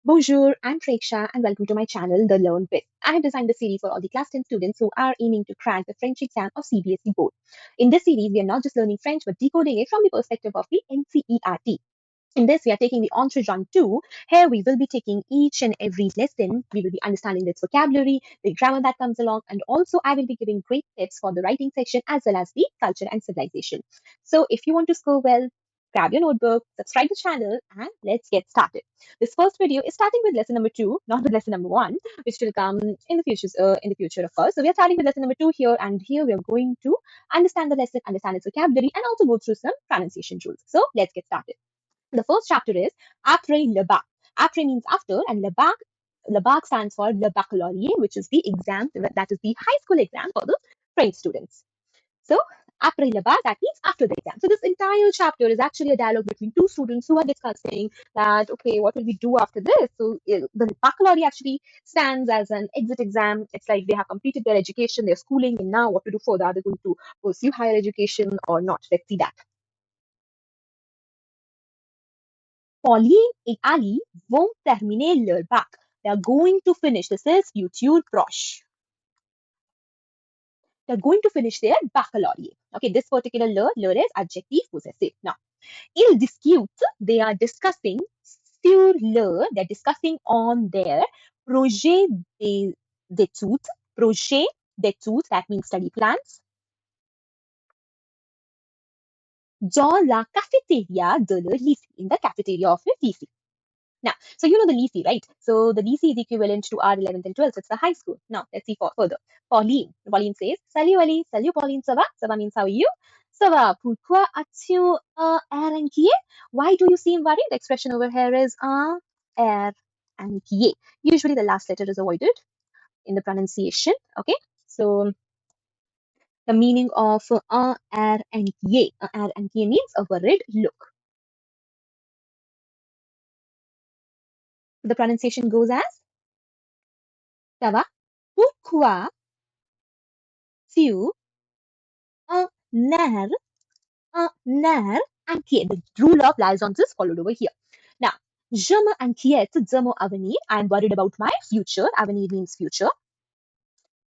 Bonjour, I'm Preksha and welcome to my channel, The Learn Bit. I have designed this series for all the class 10 students who are aiming to crack the French exam of CBSE board. In this series, we are not just learning French but decoding it from the perspective of the NCERT. In this, we are taking the Entre Jeunes 2. Here, we will be taking each and every lesson. We will be understanding its vocabulary, the grammar that comes along, and also I will be giving great tips for the writing section as well as the culture and civilization. So, if you want to score well, grab your notebook, subscribe to the channel, and let's get started. This first video is starting with lesson number 2, not with lesson number 1, which will come in the future. Of course. So we are starting with lesson number 2 here, and here we are going to understand the lesson, understand its vocabulary, and also go through some pronunciation rules. So let's get started. The first chapter is Après le Bac. Après means after, and le Bac stands for le baccalauréat, which is the exam, that is the high school exam for the French students. So, après le bac, that means after the exam. So, this entire chapter is actually a dialogue between two students who are discussing that, okay, what will we do after this? So, the baccalaureate actually stands as an exit exam. It's like they have completed their education, their schooling, and now what to do further? Are they going to pursue higher education or not? Let's see that. Pauline et Ali vont terminer leur bac. They are going to finish. This is futur proche. They're going to finish their baccalaureate. Okay, this particular le is adjective possessive. Now, ils discutent, they are discussing sur they're discussing on their projet d'études. Projet d'études, that means study plans. Dans la cafétéria de leur lycée, in the cafeteria of your lycée. Now, so you know the lycée, right? So the lycée is equivalent to our 11th and 12th. It's the high school. Now, let's see further. Pauline. Pauline says, Salut Ali. Salut Pauline, ça va? Ça va means how are you? Ça va. Pourquoi as-tu air inquiet? Why do you seem worried? The expression over here is air inquiet. Usually the last letter is avoided in the pronunciation. Okay. So the meaning of air inquiet. Air inquiet means a worried look. The pronunciation goes as ça va? Pourquoi tu un air, inquiet? The rule of liaisons is followed over here. Now, je m'inquiète de mon avenir. I'm worried about my future. Avenir means future.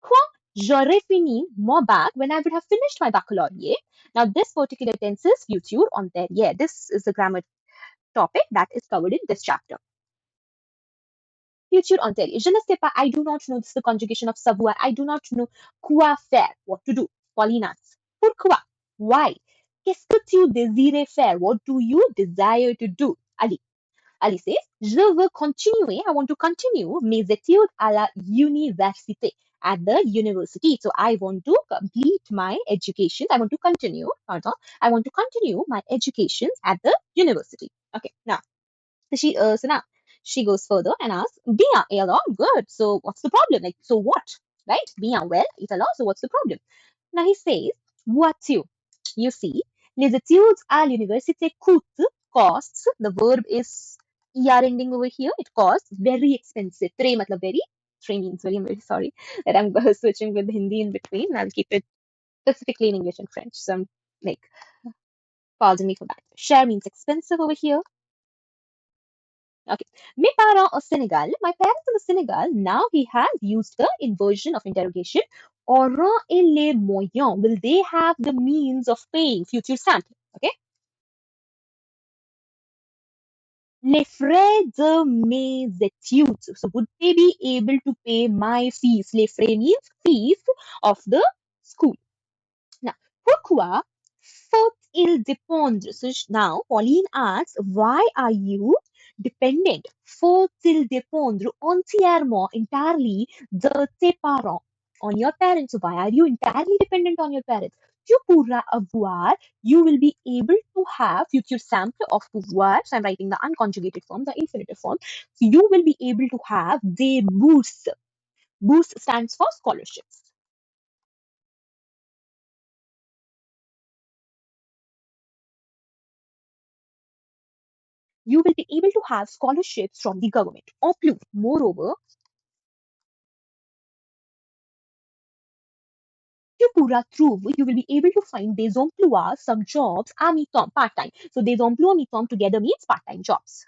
Quand j'aurai fini mon bac, when I would have finished my baccalaureate. Now, this particular tense is future antérieur. This is the grammar topic that is covered in this chapter. Future antérieur. Je ne sais pas. I do not know. This is the conjugation of savoir. I do not know quoi faire, what to do. Pauline asks, pourquoi? Why? Qu'est-ce que tu désirais faire? What do you desire to do? Ali. Ali says, je veux continuer. I want to continue mes études à la université. At the university. So I want to complete my education. I want to continue. Pardon. I want to continue my education at the university. Okay. Now, so now she goes further and asks, bien, et alors, good. So what's the problem? Like, so what? Right? Bien, well, et alors, so what's the problem? Now he says, voiture. You see, les études à l'université coûtent, costs. The verb is er ending over here. It costs very expensive. Très matlab very. Très means very, I'm very sorry that I'm switching with Hindi in between. I'll keep it specifically in English and French. So I'm like, pardon me for that. Cher means expensive over here. Okay. Mes parents au Sénégal. My parents in the Senegal. Now he has used the inversion of interrogation. Auront et les moyens. Will they have the means of paying? Future simple. Okay. Les frais de mes études. So would they be able to pay my fees? Les frais means fees of the school. Now, pourquoi faut-il dépendre? So now Pauline asks, why are you dependent? Faut-il dépendre entièrement, entirely de tes parents? On your parents. Why are you entirely dependent on your parents? Tu pourras avoir, you will be able to have future sample of pouvoir. So I'm writing the unconjugated form, the infinitive form. So you will be able to have des bourses. Bourse stands for scholarships. You will be able to have scholarships from the government. En plus, moreover, tu pourras trouver, you will be able to find des emplois, some jobs, à mi-temps, part-time. So des emplois mi-temps together means part-time jobs.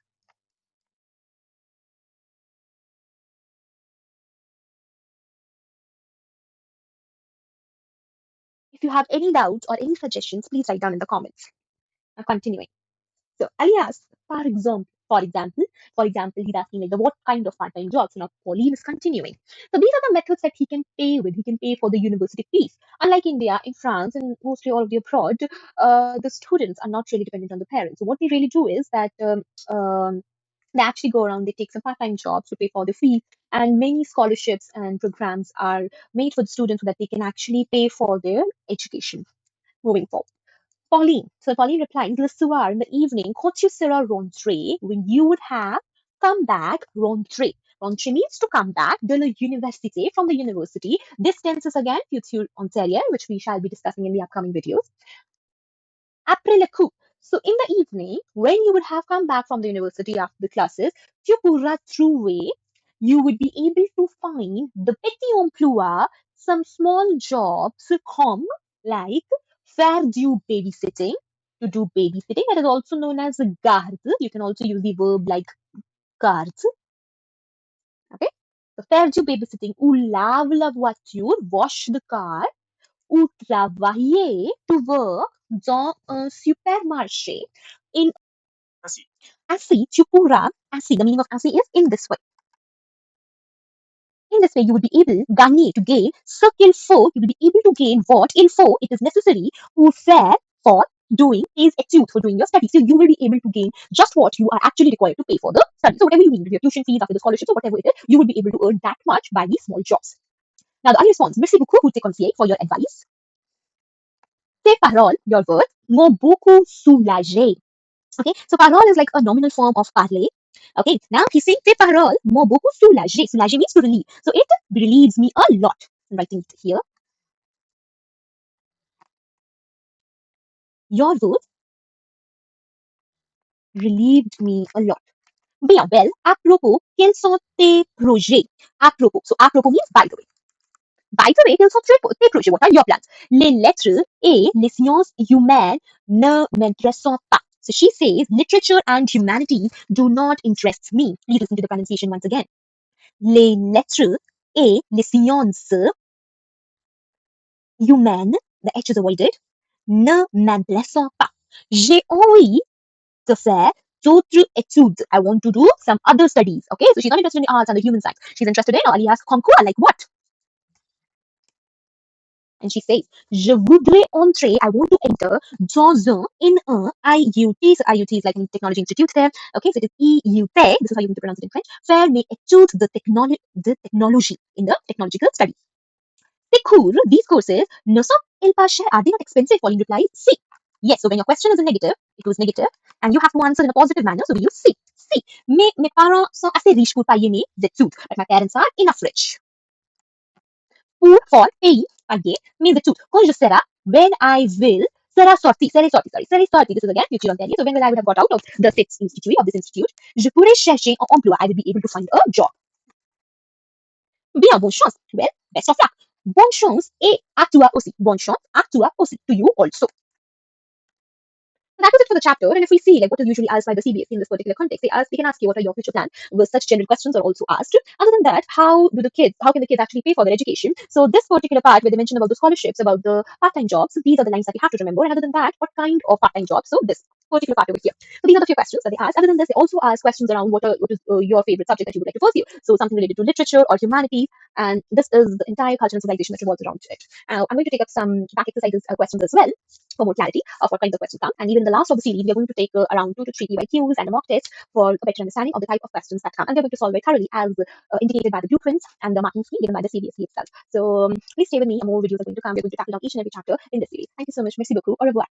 If you have any doubts or any suggestions, please write down in the comments. Now, continuing. So Ali asks, for example, he's asking like the what kind of part-time jobs. Now Pauline is continuing. So these are the methods that he can pay with. He can pay for the university fees. Unlike India, in France, and mostly all of the abroad, the students are not really dependent on the parents. So what they really do is that they actually go around, they take some part-time jobs to pay for the fee, and many scholarships and programs are made for the students so that they can actually pay for their education moving forward. Pauline. So Pauline replies, Le soir, in the evening, quand tu seras rentré, when you would have come back, rentré. Rentré means to come back de la université, from the university. This tense is again future antérieur, which we shall be discussing in the upcoming videos. Après le coup. So in the evening, when you would have come back from the university after the classes, tu pourras trouver, you would be able to find the petit emploi, some small jobs come like faire du babysitting, to do babysitting. That is also known as garde. You can also use the verb like garde. Okay. So faire du babysitting, ou lave la voiture, wash the car, ou travailler, to work dans un supermarché. In ainsi, tu pourras, ainsi, the meaning of ainsi is in this way. In this way, you will be able, gagner, to gain, ce qu'il faut, you will be able to gain what il faut, it is necessary, pour faire, for doing, is études, for doing your studies. So you will be able to gain just what you are actually required to pay for the study. So whatever you need, your tuition fees, after the scholarships, or whatever it is, you will be able to earn that much by these small jobs. Now, the other response, merci beaucoup pour tes conseils, for your advice. Tes paroles, your words, m'ont beaucoup soulagé. Okay, so parole is like a nominal form of parler. Okay, now he's saying tes paroles m'ont beaucoup soulagé. Soulager means to relieve. So it relieves me a lot. I'm writing it here. Your words relieved me a lot. Bien, well, à propos, quels sont tes projets? À propos. So, à propos means by the way. By the way, quels sont tes projets? What are your plans? Les lettres et les sciences humaines ne m'intéressent pas. So she says, literature and humanities do not interest me. Please listen to the pronunciation once again. Les lettres et les sciences humaines, the H is avoided, ne m'intéressent pas. J'ai envie de faire d'autres études. I want to do some other studies. Okay, so she's not interested in the arts and the human science. She's interested in, alias concours, like what? And she says, je voudrais entrer, I want to enter, dans un, in un, IUT. So IUT is like in Technology Institute there. Okay, so it is EUT. This is how you need to pronounce it in French. Faire mes études de technologie, in the technological studies. C'est cool, these courses ne sont-ils pas chers? Are they not expensive? Pauline replies, si. Yes, so when your question is in negative, it was negative, and you have to answer in a positive manner, so we use si. Si. Mais mes parents sont assez riches pour payer mes études. But my parents are enough rich. For paying, payer, mes études. Quand je serai, when I will, sera sorti, serai sorti. This is again future antérieur. So when will I would have got out of the sixth institute, of this institute, je pourrais chercher un emploi. I will be able to find a job. Bien, bonne chance. Well, best of luck. Bonne chance et à toi aussi. Bonne chance à toi aussi. To you also. So that was it for the chapter. And if we see like what is usually asked by the CBSE in this particular context, they can ask you what are your future plans. Well, such general questions are also asked. Other than that, how can the kids actually pay for their education? So this particular part where they mention about the scholarships, about the part-time jobs, these are the lines that we have to remember. And other than that, what kind of part-time jobs? So this particular part over here. So these are the few questions that they ask. Other than this, they also ask questions around what is your favorite subject that you would like to pursue. So something related to literature or humanities. And this is the entire culture and civilization that revolves around it. I'm going to take up some back exercises questions as well for more clarity of what kinds of questions come. And even the last of the series, we are going to take around 2 to 3 PYQs and a mock test for a better understanding of the type of questions that come. And we're going to solve it thoroughly as indicated by the blueprints and the marking scheme given by the CBSE itself. So please stay with me. More videos are going to come. We're going to tackle down each and every chapter in this series. Thank you so much. Merci beaucoup. Au revoir.